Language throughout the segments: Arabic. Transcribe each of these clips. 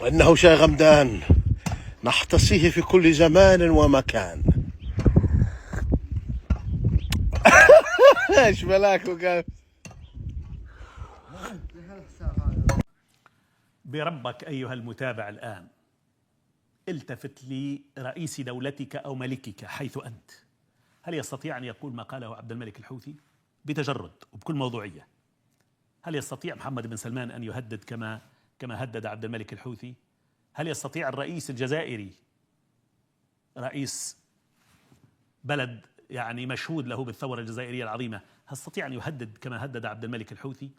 إنه شاي غمدان نحتصيه في كل زمان ومكان. ايش بلاك وقال بربك أيها المتابع الآن، التفت لرئيس دولتك أو ملكك حيث أنت. هل يستطيع أن يقول ما قاله عبد الملك الحوثي بتجرد وبكل موضوعية؟ هل يستطيع محمد بن سلمان أن يهدد كما هدد عبد الملك الحوثي؟ هل يستطيع الرئيس الجزائري، رئيس بلد يعني مشهود له بالثورة الجزائرية العظيمة، هل يستطيع أن يهدد كما هدد عبد الملك الحوثي؟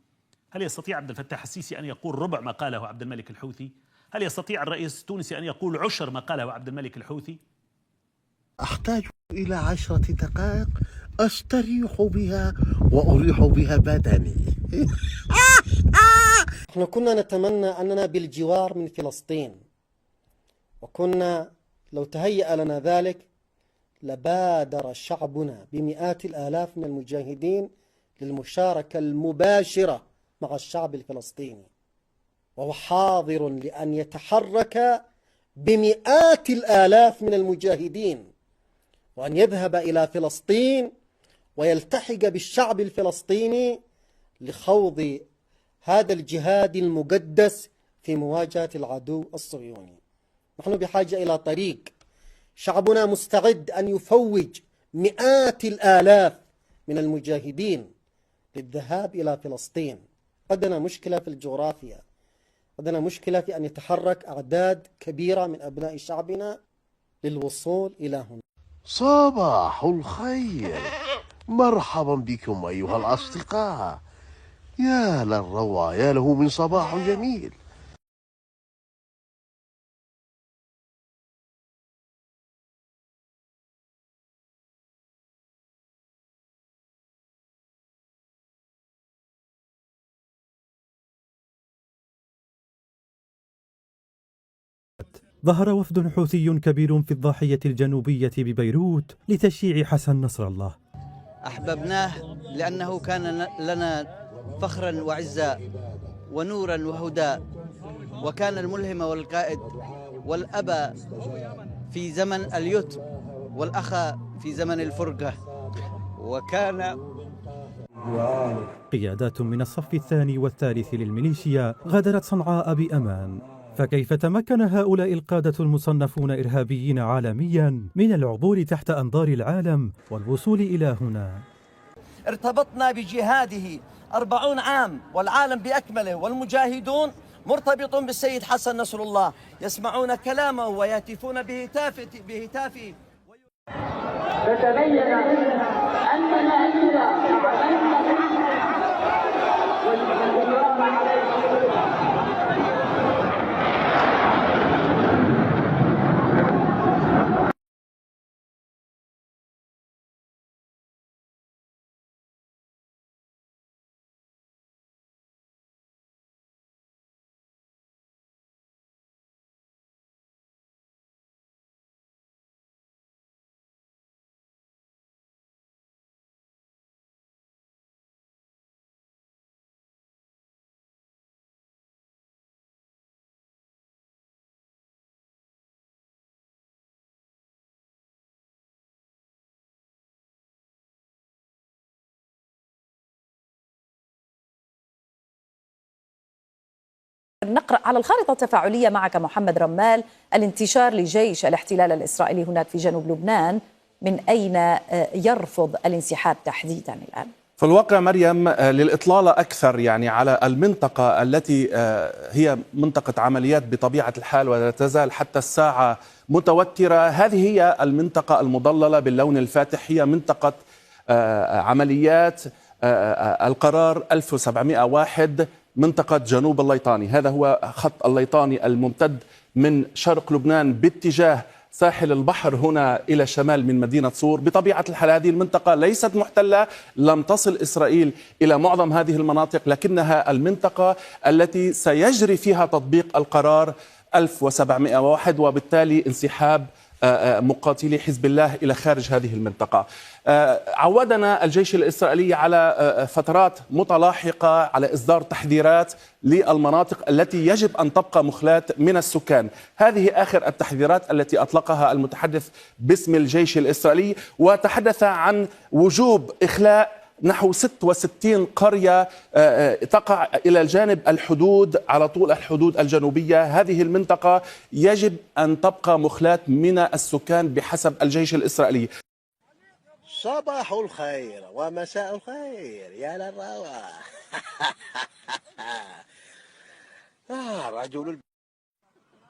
هل يستطيع عبد الفتاح السيسي أن يقول ربع ما قاله عبد الملك الحوثي؟ هل يستطيع الرئيس التونسي أن يقول عشر ما قاله عبد الملك الحوثي؟ أحتاج إلى 10 دقائق أستريح بها وأريح بها بدني. احنا كنا نتمنى أننا بالجوار من فلسطين، وكنا لو تهيأ لنا ذلك لبادر شعبنا بمئات الآلاف من المجاهدين للمشاركة المباشرة مع الشعب الفلسطيني، وهو حاضر لأن يتحرك بمئات الآلاف من المجاهدين وأن يذهب إلى فلسطين ويلتحق بالشعب الفلسطيني لخوض هذا الجهاد المقدس في مواجهة العدو الصهيوني. نحن بحاجة إلى طريق. شعبنا مستعد أن يفوج مئات الآلاف من المجاهدين للذهاب إلى فلسطين. عندنا مشكلة في الجغرافيا، عندنا مشكلة في أن يتحرك أعداد كبيرة من أبناء شعبنا للوصول إلى هنا. صباح الخير، مرحبا بكم أيها الأصدقاء. يا للروعة، يا له من صباح جميل. ظهر وفد حوثي كبير في الضاحية الجنوبية ببيروت لتشييع حسن نصر الله. أحببناه لأنه كان لنا فخرا وعزا ونورا وهدى، وكان الملهم والقائد والأب في زمن اليتم والأخ في زمن الفرقة. وكان قيادات من الصف الثاني والثالث للميليشيا غادرت صنعاء بأمان. فكيف تمكن هؤلاء القادة المصنفون إرهابيين عالميا من العبور تحت أنظار العالم والوصول إلى هنا؟ ارتبطنا بجهاده 40 عام والعالم بأكمله، والمجاهدون مرتبطون بالسيد حسن نصر الله، يسمعون كلامه ويهتفون بهتافه. فتبين أننا إذا عملنا والإكرام عليه نقرأ على الخارطة التفاعلية معك محمد رمال الانتشار لجيش الاحتلال الإسرائيلي هناك في جنوب لبنان، من أين يرفض الانسحاب تحديدا الآن؟ في الواقع مريم للإطلالة أكثر يعني على المنطقة التي هي منطقة عمليات بطبيعة الحال ولا تزال حتى الساعة متوترة. هذه هي المنطقة المضللة باللون الفاتح، هي منطقة عمليات القرار 1701 منطقة جنوب الليطاني. هذا هو خط الليطاني الممتد من شرق لبنان باتجاه ساحل البحر هنا إلى الشمال من مدينة صور. بطبيعة الحال هذه المنطقة ليست محتلة، لم تصل إسرائيل إلى معظم هذه المناطق، لكنها المنطقة التي سيجري فيها تطبيق القرار 1701 وبالتالي انسحاب مقاتلي حزب الله إلى خارج هذه المنطقة. عودنا الجيش الإسرائيلي على فترات متلاحقة على إصدار تحذيرات للمناطق التي يجب أن تبقى مخلاة من السكان. هذه آخر التحذيرات التي أطلقها المتحدث باسم الجيش الإسرائيلي، وتحدث عن وجوب إخلاء نحو 66 قرية تقع إلى الجانب الحدود، على طول الحدود الجنوبية. هذه المنطقة يجب أن تبقى مخلاة من السكان بحسب الجيش الإسرائيلي. صباح الخير ومساء الخير يا للروعة.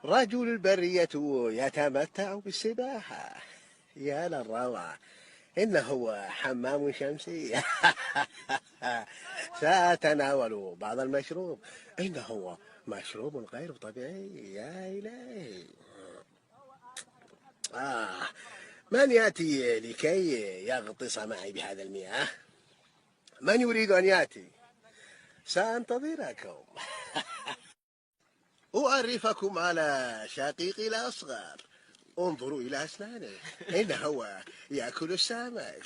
رجل البرية يتمتع بالسباحة يا للروعة. إنه حمام شمسي. سأتناول بعض المشروب، إنه مشروب غير طبيعي يا إلهي. من يأتي لكي يغطس معي بهذا المياه؟ من يريد أن يأتي؟ سأنتظركم. أعرفكم على شقيقي الأصغر. انظروا إلى أسنانه، إنه يأكل السمك.